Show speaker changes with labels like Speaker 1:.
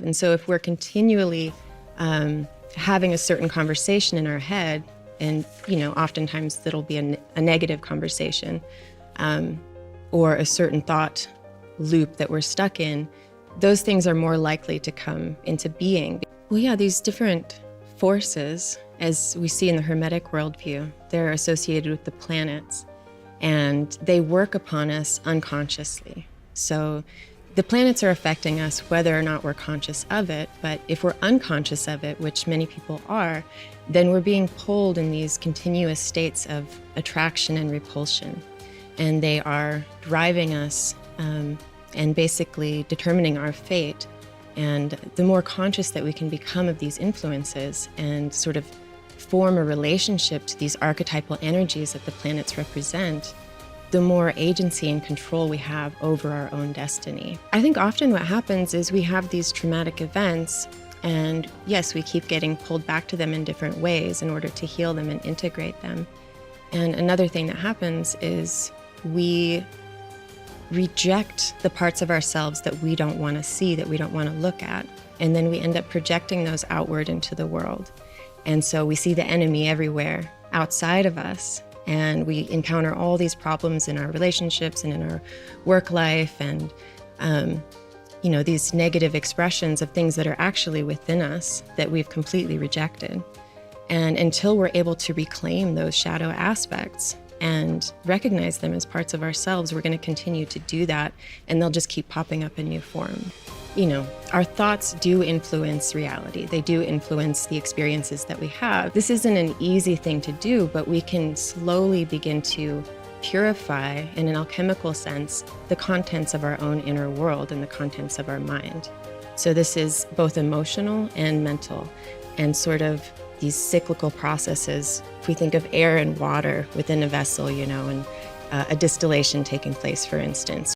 Speaker 1: And so if we're continually having a certain conversation in our head, and oftentimes that'll be a negative conversation, or a certain thought loop that we're stuck in, those things are more likely to come into being. Well, yeah, these different forces, as we see in the Hermetic worldview, they're associated with the planets, and they work upon us unconsciously. So the planets are affecting us whether or not we're conscious of it, but if we're unconscious of it, which many people are, then we're being pulled in these continuous states of attraction and repulsion. And they are driving us and basically determining our fate. And the more conscious that we can become of these influences and sort of form a relationship to these archetypal energies that the planets represent, the more agency and control we have over our own destiny. I think often what happens is we have these traumatic events, and yes, we keep getting pulled back to them in different ways in order to heal them and integrate them. And another thing that happens is we reject the parts of ourselves that we don't want to see, that we don't want to look at. And then we end up projecting those outward into the world. And so we see the enemy everywhere outside of us. And we encounter all these problems in our relationships and in our work life, and these negative expressions of things that are actually within us that we've completely rejected. And until we're able to reclaim those shadow aspects and recognize them as parts of ourselves, we're going to continue to do that, and they'll just keep popping up in new form. Our thoughts do influence reality. They do influence the experiences that we have. This isn't an easy thing to do, but we can slowly begin to purify, in an alchemical sense, the contents of our own inner world and the contents of our mind. So this is both emotional and mental, and sort of these cyclical processes. If we think of air and water within a vessel, and a distillation taking place, for instance,